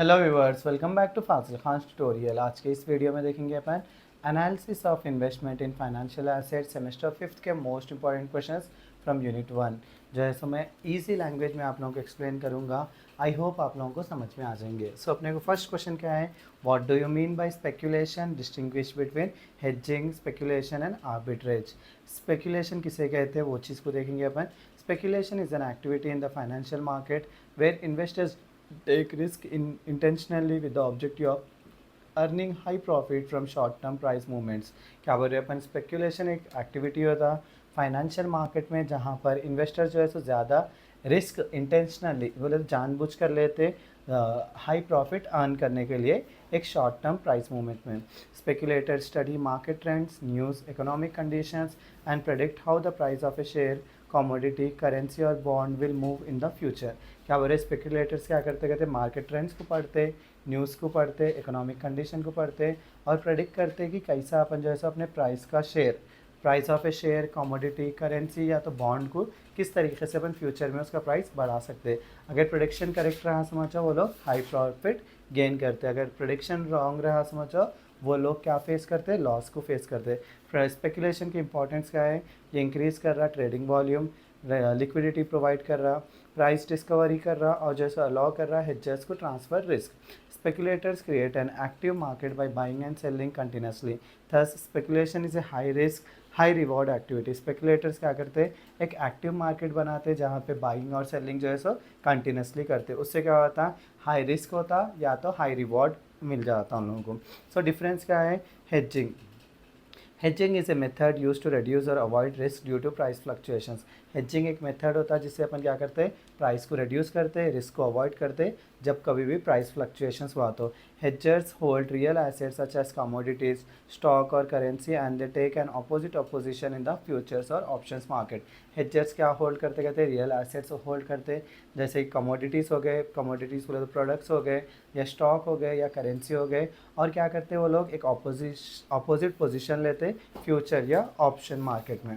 Hello viewers, welcome back to Fazil Khan tutorial. आज के इस वीडियो में देखेंगे अपन analysis of investment in financial asset semester fifth के most important questions from unit one. जो है सो मैं इजी लैंग्वेज में आप लोगों को एक्सप्लेन करूंगा। आई होप आप लोगों को समझ में आ जाएंगे। सो अपने को फर्स्ट क्वेश्चन क्या है, what do you mean by speculation, distinguish between hedging, speculation and arbitrage. Speculation किसे कहते हैं वो चीज़ को देखेंगे अपन। Speculation is an activity in the financial market where investors take risk intentionally with the objective of earning high profit from short term price movements। क्या बोल रहे हैं अपन, स्पेक्यूलेशन एक एक्टिविटी होता फाइनेंशियल मार्केट में जहाँ पर इन्वेस्टर जो है सो ज़्यादा रिस्क इंटेंशनली बोले जानबूझ कर लेते हाई प्रॉफिट अर्न करने के लिए एक शॉर्ट टर्म प्राइस मूवमेंट में। Speculator study market trends, news, economic conditions and predict how the price of a share, commodity, currency और bond will move in the future. क्या बोल रहे स्पेक्यूलेटर्स क्या करते कहते मार्केट ट्रेंड्स को पढ़ते, न्यूज़ को पढ़ते, इकोनॉमिक कंडीशन को पढ़ते और प्रेडिक्ट करते कि कैसा अपन जो है अपने प्राइस का share, price of a share, commodity, currency या तो बॉन्ड को किस तरीके से अपन फ्यूचर में उसका प्राइस बढ़ा सकते। अगर प्रेडिक्शन करेक्ट रहा समझो वो लोग हाई प्रॉफिट गेन करते, अगर प्रेडिक्शन रॉन्ग रहा समझो वो लोग क्या फेस करते, लॉस को फेस करते। स्पेकुलेशन की इंपॉर्टेंस क्या है, ये इंक्रीज़ कर रहा ट्रेडिंग वॉल्यूम, लिक्विडिटी प्रोवाइड कर रहा, प्राइस डिस्कवरी कर रहा और जैसे अलाउ कर रहा हेजर्स को transfer risk. Speculators create an active market by buying and selling continuously. Thus speculation is a high risk high reward activity. Speculators क्या करते हैं, एक एक्टिव मार्केट बनाते जहाँ पे बाइंग और सेलिंग जो है सो कंटिन्यूसली करते। उससे क्या होता है, हाई रिस्क होता या तो हाई रिवॉर्ड मिल जाता उन लोगों को। सो डिफरेंस क्या है, hedging. Hedging is a method use to reduce और avoid risk due to price fluctuations. Hedging एक मेथड होता है जिससे अपन क्या करते हैं, प्राइस को रिड्यूस करते हैं, रिस्क को अवॉइड करते जब कभी भी प्राइस फ्लक्चुएशंस हुआ तो। Hedgers hold real assets such as commodities, stock और currency and they take an opposite position in the futures और ऑप्शंस मार्केट। हेजर्स क्या होल्ड करते कहते हैं, रियल एसेट्स होल्ड करते जैसे कमोडिटीज़ हो गए, कमोडिटीज़ बोले तो प्रोडक्ट्स हो गए या स्टॉक हो गए या करेंसी हो गए, और क्या करते हैं वो लोग एक अपोजिट पोजीशन लेते फ्यूचर या ऑप्शन मार्केट में।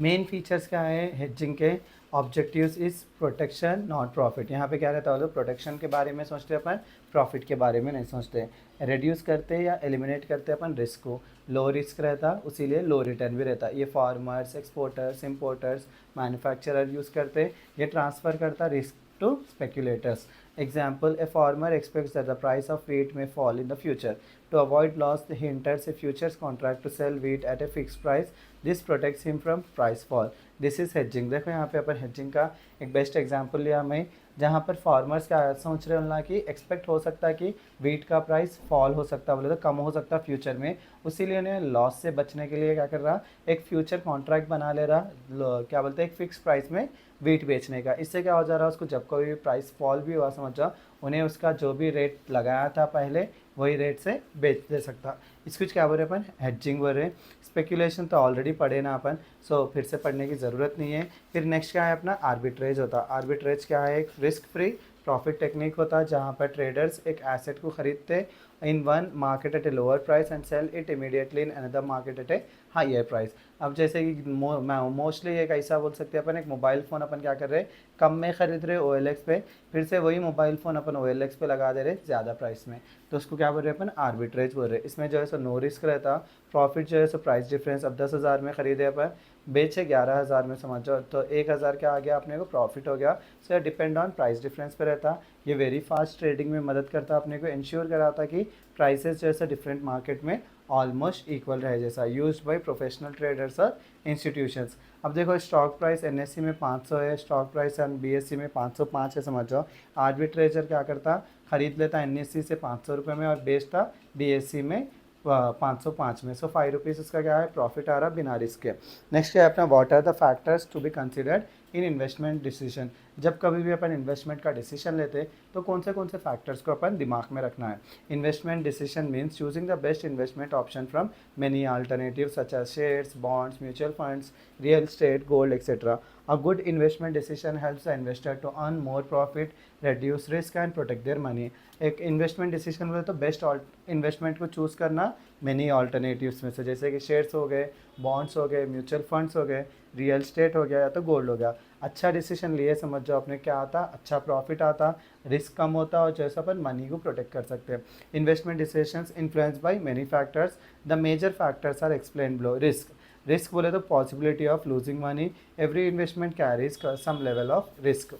मेन फीचर्स क्या है हेजिंग के, objectives is protection not profit. यहाँ पे क्या रहता है, वो लोग प्रोटेक्शन के बारे में सोचते अपन, प्रॉफिट के बारे में नहीं सोचते। रिड्यूस करते या एलिमिनेट करते अपन रिस्क को, लो रिस्क रहता उसीलिए लो रिटर्न भी रहता। ये farmers, exporters, importers, manufacturer use करते, ये ट्रांसफ़र करता risk to speculators. Example, a farmer expects that the price of wheat may fall in the future. To avoid loss, he enters a futures contract to sell wheat at a fixed price. This protects him from price fall. This is hedging। देखो यहाँ पे अपन hedging का एक best example लिया मैं, जहाँ पर farmers क्या सोच रहे हैं कि एक्सपेक्ट हो सकता है कि वीट का प्राइस फॉल हो सकता है, बोले तो कम हो सकता है फ्यूचर में, उसीलिए उन्हें लॉस से बचने के लिए क्या कर रहा, एक फ्यूचर कॉन्ट्रैक्ट बना ले रहा, क्या बोलते हैं, एक फिक्स प्राइस में वीट बेचने का। इससे क्या हो जा रहा है, उसको जब कोई भी प्राइस फॉल भी हुआ समझ जाओ, उन्हें उसका जो भी रेट लगाया था पहले वही रेट से बेच दे सकता। इसको क्या बोल रहे अपन, हेजिंग बोल रहे। स्पेकुलेशन तो ऑलरेडी पढ़े ना अपन, सो फिर से पढ़ने की ज़रूरत नहीं है। फिर नेक्स्ट क्या है अपना, आर्बिट्रेज होता। आर्बिट्रेज क्या है, एक रिस्क फ्री प्रॉफिट टेक्निक होता है जहाँ पर ट्रेडर्स एक एसेट को खरीदते in one market at a lower price and sell it immediately in another market at a higher price. अब जैसे कि मोस्टली एक ऐसा बोल सकते हैं अपन, एक मोबाइल फ़ोन अपन क्या कर रहे हैं, कम में ख़रीद रहे OLX पे, फिर से वही मोबाइल फ़ोन अपन OLX पे लगा दे रहे ज़्यादा प्राइस में, तो उसको क्या बोल रहे हैं अपन, आर्बिट्रेज बोल रहे हैं। इसमें जो है सो नो रिस्क रहता, प्रॉफिट जो है सो प्राइस डिफरेंस, अब 10,000 में ख़रीदे अपन, बेचे 11,000 में समझो, तो 1,000 क्या आ गया अपने को, प्रॉफिट हो गया। सो डिपेंड ऑन प्राइस डिफरेंस पे रहता। ये वेरी फास्ट ट्रेडिंग में मदद करता, अपने को इंश्योर कराता कि प्राइसेस जो है डिफरेंट मार्केट में ऑलमोस्ट इक्वल रहे जैसा। यूज्ड बाय प्रोफेशनल ट्रेडर्स और इंस्टीट्यूशंस। अब देखो स्टॉक प्राइस NSE में 500 है, स्टॉक प्राइस BSE में 505 है समझ जाओ। आर्बिट्रेजर क्या करता, खरीद लेता NSE से 500 रुपये में और बेचता BSE में 505 में। सो 5 रुपीज़ उसका क्या है, प्रॉफिट आ रहा बिना रिस्क के। नेक्स्ट क्या है अपना, what are the factors to be considered in investment decision. जब कभी भी अपन इन्वेस्टमेंट का डिसीजन लेते तो कौन से फैक्टर्स को अपन दिमाग में रखना है। Investment decision means choosing the best investment option from many alternative such as shares, bonds, mutual funds, real estate, gold etcetera. A good investment decision helps the investor to earn more profit, reduce risk and protect their money। एक investment decision बोले तो best investment को choose करना many alternatives में से, जैसे कि shares हो गए, बॉन्ड्स हो गए, म्यूचुअल फंड्स हो गए, रियल स्टेट हो गया या तो गोल्ड हो गया। अच्छा डिसीजन लिए समझ जाओ अपने क्या आता, अच्छा प्रॉफिट आता, रिस्क कम होता और जैसा अपन मनी को प्रोटेक्ट कर सकते हैं। Investment decisions influence by many factors, the major factors are explain below. Risk बोले तो possibility of losing money, every investment carries some level of risk.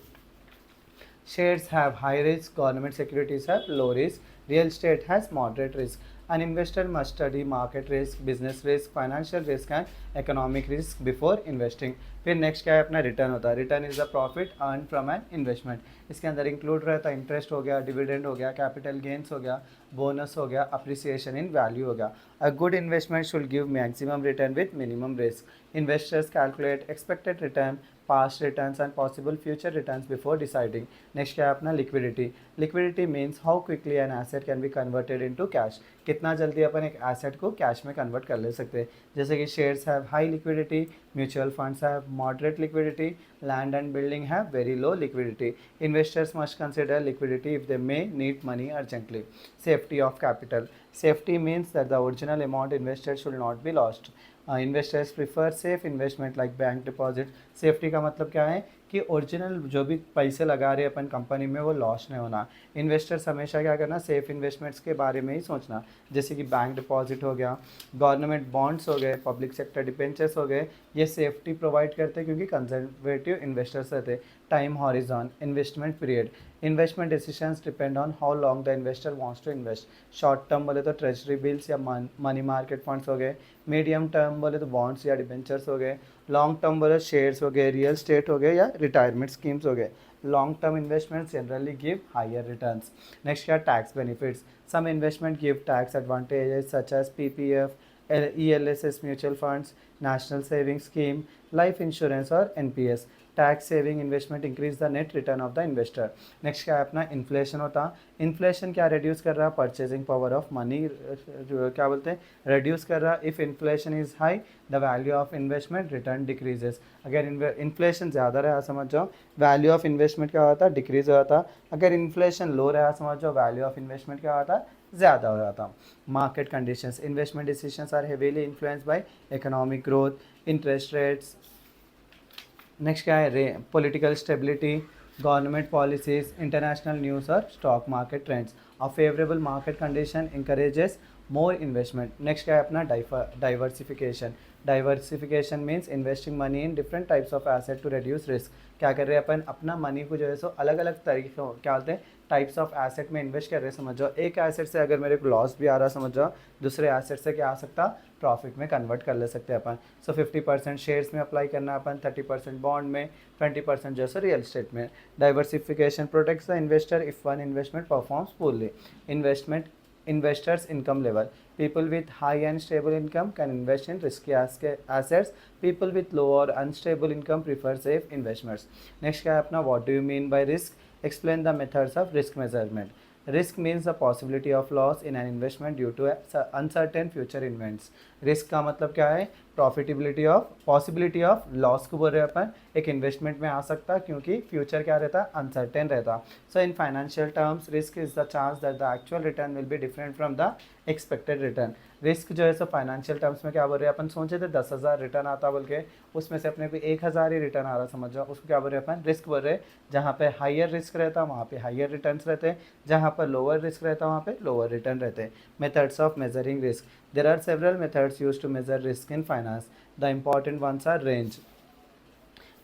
Shares have high risk, government securities have low risk, real estate has moderate risk. An investor must study market risk, business risk, financial risk and economic risk before investing. फिर next क्या है अपना return होता है। Return is the profit earn from an investment. इसके अंदर include रहता है इंटरेस्ट हो गया, डिविडेंड हो गया, कैपिटल गेन्स हो गया, बोनस हो गया, अप्रिसिएशन इन वैल्यू हो गया। A good investment should give maximum return with minimum risk. Investors calculate expected return, past returns and possible future returns before deciding. Next क्या है अपना liquidity. Liquidity means how quickly an asset can be converted into cash. कितना जल्दी अपन एक asset को cash में convert कर ले सकते हैं। जैसे कि shares have high liquidity, mutual funds have moderate liquidity, land and building have very low liquidity. Investors must consider liquidity if they may need money urgently. Safety of capital. Safety means that the original amount invested should not be lost. Investors prefer safe investment like bank deposit. Safety का मतलब क्या है कि original जो भी पैसे लगा रहे हैं अपन कंपनी में वो लॉस नहीं होना। इन्वेस्टर्स हमेशा क्या करना, सेफ इन्वेस्टमेंट्स के बारे में ही सोचना। जैसे कि बैंक डिपॉजिट हो गया, गवर्नमेंट बॉन्ड्स हो गए, पब्लिक सेक्टर डिबेंचर्स हो गए, ये सेफ्टी प्रोवाइड करते हैं क्योंकि कंजर्वेटिव इन्वेस्टर्स रहते। Time horizon, investment period. Investment decisions depend on how long the investor wants to invest. Short term बोले तो ट्रेजरी बिल्स या मनी मार्केट फंड्स हो गए, मीडियम टर्म बोले तो बॉन्ड्स या डिबेंचर्स हो गए, लॉन्ग टर्म बोले शेयर्स हो गए, रियल स्टेट हो गए या रिटायरमेंट स्कीम्स हो गए। Long term investments generally give higher returns. Next क्या, tax benefits. Some investment give tax advantages such as PPF, ELSS mutual funds, national saving scheme, life insurance और NPS। Tax saving investment increase the net return of the investor. Next क्या है अपना inflation होता। Inflation क्या reduce कर रहा है, purchasing power of money क्या बोलते हैं, रिड्यूस कर रहा है। If inflation is high the value of investment return decreases. अगर इन्फ्लेशन ज़्यादा रहा समझ जाओ वैल्यू ऑफ इन्वेस्टमेंट क्या होता है, डिक्रीज हो जाता। अगर इन्फ्लेशन लो रहा समझ जाओ वैल्यू ऑफ इन्वेस्टमेंट क्या होता है, ज़्यादा हो जाता। Market conditions. Investment decisions are heavily influenced by economic growth, interest rates. Next क्या है, political stability, government policies, international news और stock market trends. A favourable market condition encourages more investment. Next क्या है अपना diversification. Diversification means investing money in different types of asset to reduce risk. क्या कर रहे हैं अपन, अपना मनी को जो है सो अलग अलग तरीकों क्या बोलते हैं टाइप्स ऑफ एसेट में इन्वेस्ट कर रहे हैं समझ जाओ। एक एसेट से अगर मेरे को लॉस भी आ रहा समझ जाओ, दूसरे एसेट से क्या आ सकता, प्रॉफिट में कन्वर्ट कर ले सकते हैं अपन। सो 50% शेयर्स में अप्लाई करना है अपन, 30% बॉन्ड में, 20% जैसे रियल एस्टेट में। Diversification protects the investor if one investment performs poorly. Investment investors income level. People with high and stable income can invest in risky assets. People with low or unstable income prefer safe investments. Next क्या है अपना, what do you mean by risk? Explain the methods of risk measurement. Risk means the possibility of loss in an investment due to uncertain future events. Risk का मतलब क्या है, profitability of possibility of loss को बोल रहे हैं अपन, एक investment में आ सकता क्योंकि फ्यूचर क्या रहता, अनसर्टेन रहता। So in financial terms risk is the chance that the actual return will be different from the expected return. Risk जो है सो फाइनेंशियल टर्म्स में क्या बोल रहे हैं अपन, सोचे थे 10,000 रिटर्न आता बोल के, उसमें से अपने को 1,000 ही रिटर्न आ रहा समझ जाओ, उसको क्या बोल रहे हैं अपन, रिस्क बोल रहे हैं। जहाँ पे हाइयर रिस्क रहता वहाँ पे हाइयर रिटर्न्स रहते हैं, जहाँ पर लोअर रिस्क रहता वहाँ पे लोअर रिटर्न रहते हैं। Methods of measuring risk. There are several methods used to measure risk in finance. The important ones are range.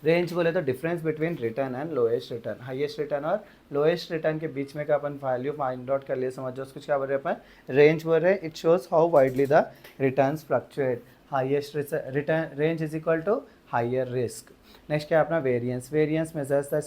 Range बोले तो difference between return and lowest return. Highest return और lowest return के बीच में का अपन value find out कर लिए समझ जाओ, उसको क्या बोल रहे हैं अपन, रेंज बोल रहे हैं। It shows how widely the returns fluctuate. Highest return range is equal to higher risk. Next क्या अपना variance. Variance measures the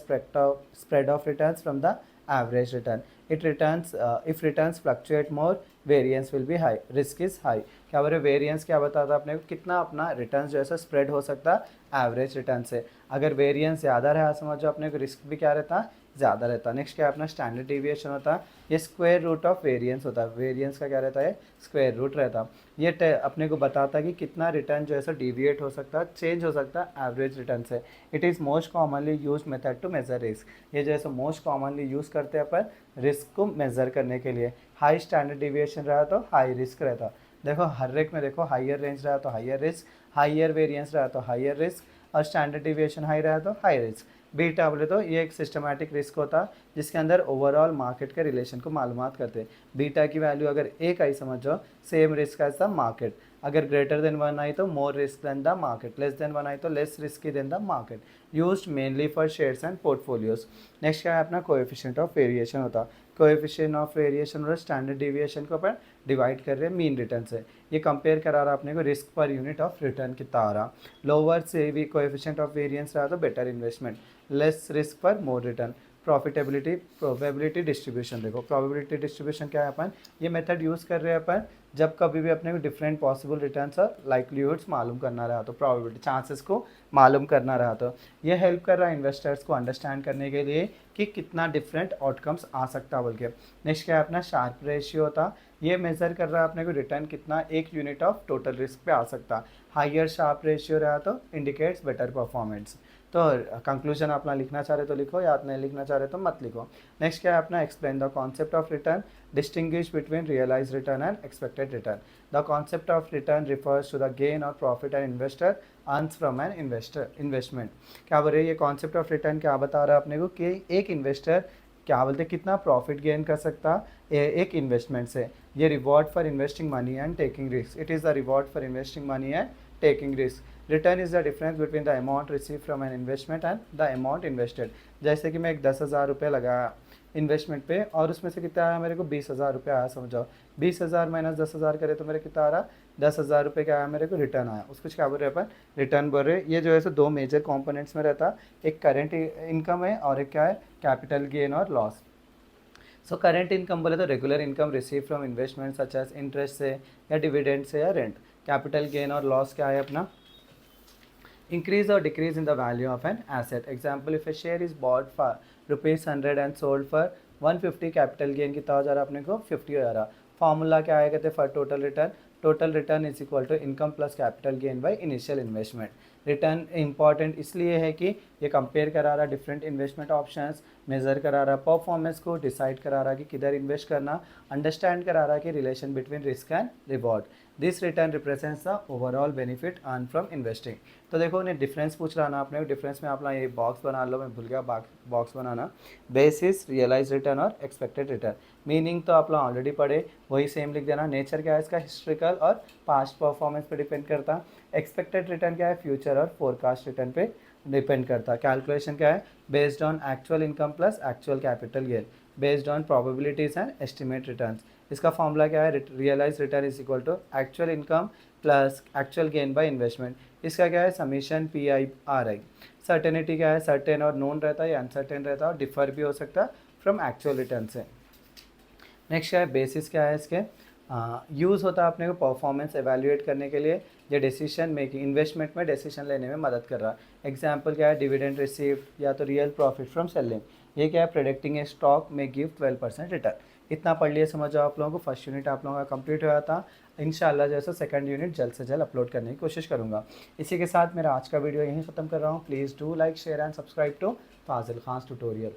spread of returns from the average return. If returns fluctuate more, variance will be high, risk is high. क्या बोल रहे, variance क्या बताता अपने को, कितना अपना रिटर्न जो है स्प्रेड हो सकता एवरेज रिटर्न से। अगर वेरिएंस ज़्यादा रहा समझो अपने को रिस्क भी क्या रहता, ज़्यादा रहता। नेक्स्ट क्या अपना स्टैंडर्ड डिविएशन होता, ये स्क्वायर रूट ऑफ वेरिएंस होता है। वेरिएंस का क्या रहता है, स्क्वायर रूट रहता। ये अपने को बताता कि कितना रिटर्न जो है सो डिविएट हो सकता, चेंज हो सकता एवरेज रिटर्न से। It is most commonly use method to measure risk. ये जो है सो मोस्ट कॉमनली यूज़ करते हैं अपन रिस्क को मेजर करने के लिए। हाई स्टैंडर्ड डिविएशन रहा तो हाई रिस्क रहता। देखो हर एक में देखो, हाइयर रेंज रहा तो हाइयर रिस्क, हाइयर वेरिएंस रहा तो हाइयर रिस्क, और स्टैंडर्ड डिविएशन हाई रहा तो हाई रिस्क। बीटा बोले तो ये एक सिस्टमैटिक रिस्क होता जिसके अंदर ओवरऑल मार्केट के रिलेशन को मालूमात करते। बीटा की वैल्यू अगर एक आई समझो, same risk as the market. अगर ग्रेटर देन 1 आई तो more risk than the market, less than 1 आई तो less risky than the market. Used mainly for shares and portfolios. Next क्या है अपना कोएफिशिएंट ऑफ वेरिएशन होता। कोएफिशिएंट ऑफ वेरिएशन और स्टैंडर्ड डिविएशन को अपन डिवाइड कर रहे हैं मीन रिटर्न से। ये कंपेयर करा रहा अपने को risk per unit of return कितना आ रहा। लोअर से भी कोएफिशिएंट ऑफ वेरिएंस रहा तो बेटर इन्वेस्टमेंट, लेस रिस्क पर more return. Profitability probability distribution. देखो प्रोबेबिलिटी डिस्ट्रीब्यूशन क्या है, अपन ये मेथड यूज़ कर रहे हैं अपन जब कभी भी अपने को डिफरेंट पॉसिबल रिटर्न्स और लाइक्लीहुड्स मालूम करना रहा तो, प्रोबेबिलिटी चांसेस को मालूम करना रहा तो ये हेल्प कर रहा है इन्वेस्टर्स को अंडरस्टैंड करने के लिए कि कितना डिफरेंट आउटकम्स आ सकता है बोल के। नेक्स्ट क्या है अपना शार्प रेशियो होता। ये मेजर कर रहा है अपने को रिटर्न कितना एक यूनिट ऑफ टोटल रिस्क पे आ सकता। हाइयर शार्प रेशियो रहा तो इंडिकेट्स बेटर परफॉर्मेंस। तो कंक्लूजन अपना लिखना चाह रहे तो लिखो, या नहीं लिखना चाह रहे तो मत लिखो। नेक्स्ट क्या है अपना explain the concept of return, distinguish between realise return and expected return. The concept of return refers to the gain और profit and investor earns from an investment. क्या बोल रहे हैं ये कॉन्सेप्ट ऑफ रिटर्न, क्या बता रहा है अपने को कि एक इन्वेस्टर क्या बोलते कितना प्रॉफिट गेन कर सकता एक इन्वेस्टमेंट से। ये reward for investing money and taking risk, it is the reward for investing money and taking risk. Return is the difference between the amount received from an investment and the amount invested. जैसे कि मैं एक 10,000 रुपये लगाया investment पे और उसमें से कितना आया मेरे को 20,000 रुपये आया। समझो 20,000 माइनस 10,000 करे तो मेरे कितना आ रहा 10,000 रुपये क्या आया मेरे को रिटर्न आया। उसको क्या बोल रहे हैं अपन रिटर्न बोल रहे। ये जो है सो दो मेजर कॉम्पोनेंट्स में रहता, एक करेंट इनकम है और एक क्या है कैपिटल गेन और लॉस। सो करेंट इनकम बोले तो regular income receive from investment such as interest से या डिविडेंड से या रेंट। कैपिटल गेन और लॉस क्या है अपना इंक्रीज और decrease in the value of an asset. Example if a share is bought for ₹100 and sold for 150, capital gain कितना हो जा रहा अपने को 50 हो जा रहा। फॉर्मूला क्या आएगा कहते for total return, total return is equal to income plus capital gain by initial investment. Return important इसलिए है कि ये कंपेयर करा रहा डिफरेंट इन्वेस्टमेंट ऑप्शंस, मेजर करा रहा परफॉर्मेंस को, डिसाइड करा रहा कि किधर इन्वेस्ट करना, अंडरस्टैंड करा रहा कि relation between risk and reward. This return represents the overall benefit earn from investing. तो देखो उन्हें डिफरेंस पूछ रहा ना आपने, डिफरेंस में अपना ये बॉक्स बना लो, मैं भूल गया बॉक्स बनाना। बेसिस रियलाइज रिटर्न और एक्सपेक्टेड रिटर्न, मीनिंग तो आप लोग ऑलरेडी पढ़े वही सेम लिख देना। नेचर क्या है इसका हिस्ट्रिकल और पास्ट परफॉर्मेंस पे डिपेंड करता। एक्सपेक्टेड रिटर्न क्या है फ्यूचर और फोरकास्ट रिटर्न पे डिपेंड करता। कैलकुलेशन क्या है based on actual income plus actual capital gain based on probabilities and estimate returns. इसका फॉर्मूला क्या है realize return is equal to actual income plus actual gain by investment. इसका क्या है समीशन PI/RI। सर्टेनिटी क्या है सर्टेन और known रहता है या अनसर्टेन रहता है और डिफर भी हो सकता है फ्रॉम एक्चुअल रिटर्न से। नेक्स्ट क्या है बेसिस क्या है इसके यूज़ होता है अपने को परफॉर्मेंस एवेल्यूएट करने के लिए, जो डिसीजन मेकिंग इन्वेस्टमेंट में डिसीजन लेने में मदद कर रहा है। एग्जांपल क्या है डिविडेंड रिसीव्ड या तो रियल प्रॉफिट फ्रॉम सेलिंग। ये क्या है प्रेडिक्टिंग ए स्टॉक में गिव 12% रिटर्न। इतना पढ़ लिए समझो आप लोगों को। फर्स्ट यूनिट आप लोगों का कंप्लीट हुआ था। इंशाल्लाह जैसे सेकंड यूनिट जल्द से जल्द अपलोड करने की कोशिश करूँगा। इसी के साथ मेरा आज का वीडियो यहीं ख़त्म कर रहा हूँ। Please do like share and subscribe to Fazil Khan tutorial.